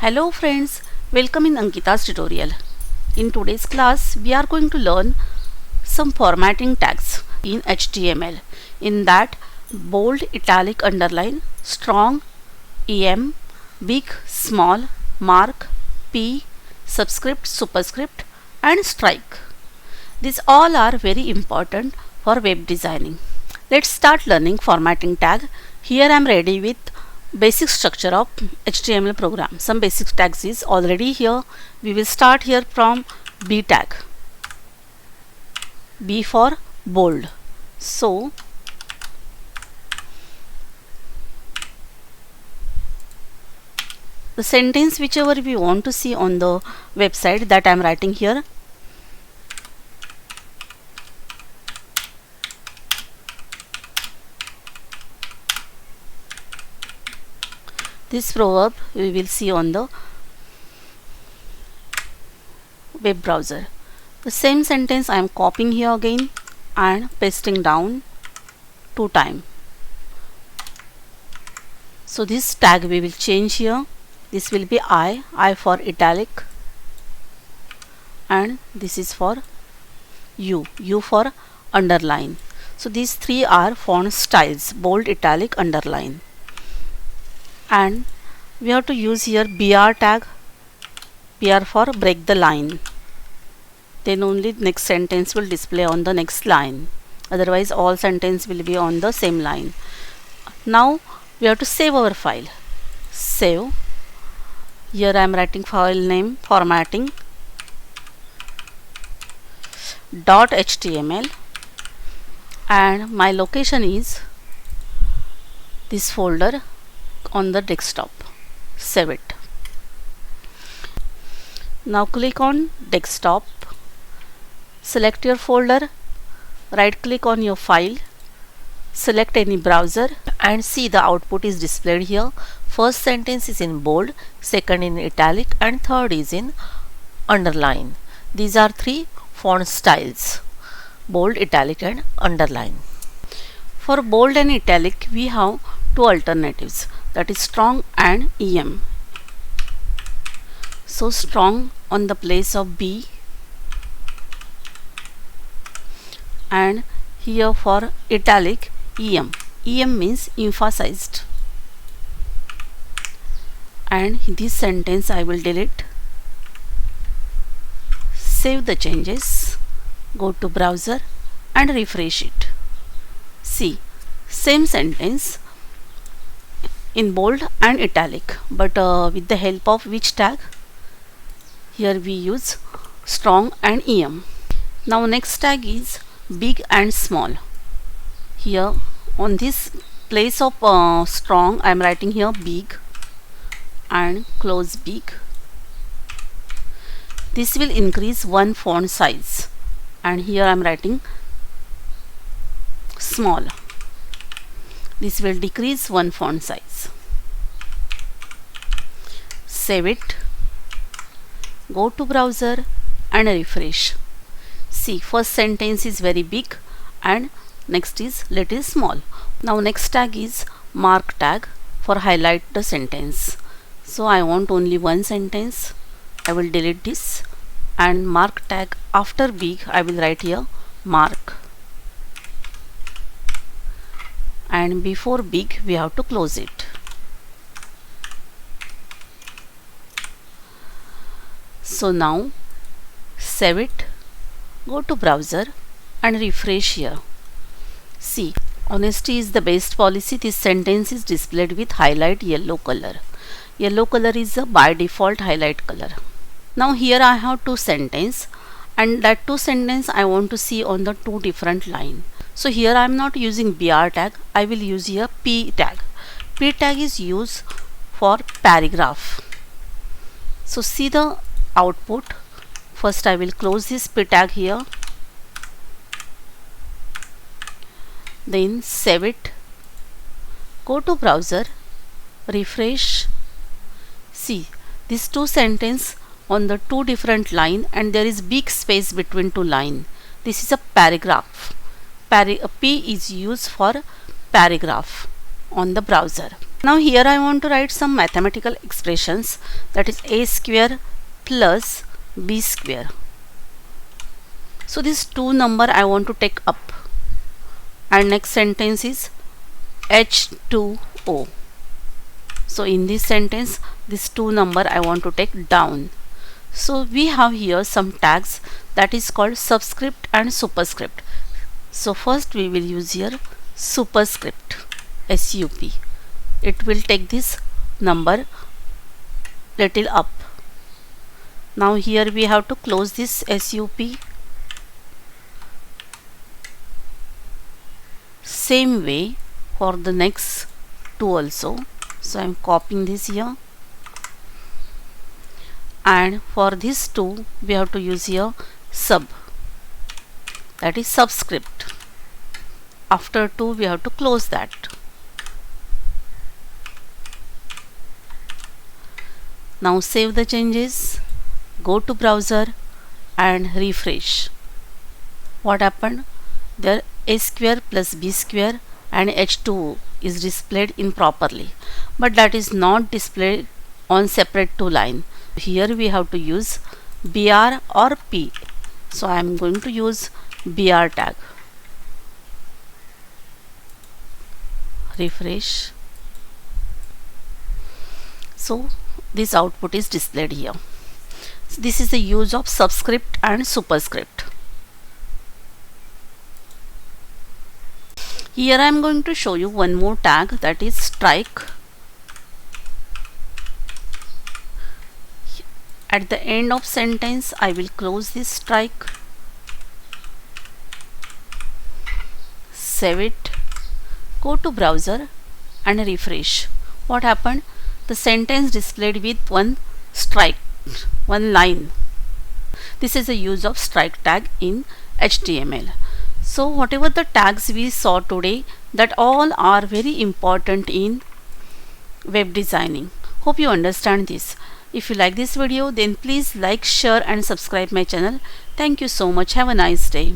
Hello friends, welcome in Ankita's tutorial. In today's class, we are going to learn some formatting tags in HTML. In that, bold, italic, underline, strong, EM, big, small, mark, P, subscript, superscript and strike. These all are very important for web designing. Let's start learning formatting tag. Here I am ready with basic structure of HTML program. Some basic tags is already here. We will start here from B tag. B for bold. So the sentence whichever we want to see on the website, that I am writing here. This proverb we will see on the web browser. The same sentence I am copying here again and pasting down 2 times. So this tag we will change here. This will be I for italic, and this is for U for underline. So these three are font styles: bold, italic, underline. And we have to use here BR tag, BR for break the line. Then only next sentence will display on the next line. Otherwise all sentence will be on the same line. Now we have to save our file. Save. Here I am writing file name formatting .html and my location is this folder on the desktop. Save it. Now click on desktop, select your folder, right click on your file, select any browser and see the output is displayed here. First sentence is in bold, second in italic and third is in underline. These are three font styles: bold, italic and underline. For bold and italic we have two alternatives, that is strong and EM. So strong on the place of B, and here for italic EM. EM means emphasized. And this sentence I will delete. Save the changes, go to browser and refresh it. See, same sentence in bold and italic, but with the help of which tag? Here we use strong and EM. Now next tag is big and small. Here on this place of strong I am writing here big and close big. This will increase one font size, and here I am writing small. This will decrease one font size. Save it, go to browser and refresh. See, first sentence is very big and next is little small. Now next tag is mark tag for highlight the sentence. So I want only one sentence. I will delete this, and mark tag after big I will write here mark, and before big we have to close it. So now save it, go to browser and refresh here. See, honesty is the best policy. This sentence is displayed with highlight yellow color. Yellow color is a by default highlight color. Now here I have two sentences, and that two sentence I want to see on the two different line. So here I am not using BR tag, I will use here P tag. P tag is used for paragraph. So see the output. First I will close this P tag here, then save it, go to browser, refresh. See, these two sentence on the two different line, and there is big space between two line. This is a paragraph. P is used for paragraph on the browser. Now here I want to write some mathematical expressions, that is a square plus b square. So this 2 number I want to take up, and next sentence is H2O. So in this sentence this 2 number I want to take down. So we have here some tags that is called subscript and superscript. So first we will use here superscript, SUP. It will take this number little up. Now here we have to close this SUP. Same way for the next 2 also. So I am copying this here, and for this 2 we have to use here sub, that is subscript. After 2 we have to close that. Now save the changes, go to browser and refresh. What happened? There a square plus b square and H2O is displayed improperly, but that is not displayed on separate 2 line. Here we have to use BR or P. So I am going to use BR tag. Refresh. So this output is displayed here. So this is the use of subscript and superscript. Here I am going to show you one more tag, that is strike. At the end of sentence I will close this strike, save it, go to browser and refresh. What happened? The sentence displayed with one strike, one line. This is the use of strike tag in HTML. So whatever the tags we saw today, that all are very important in web designing. Hope you understand this. If you like this video, then please like, share and subscribe my channel. Thank you so much. Have a nice day.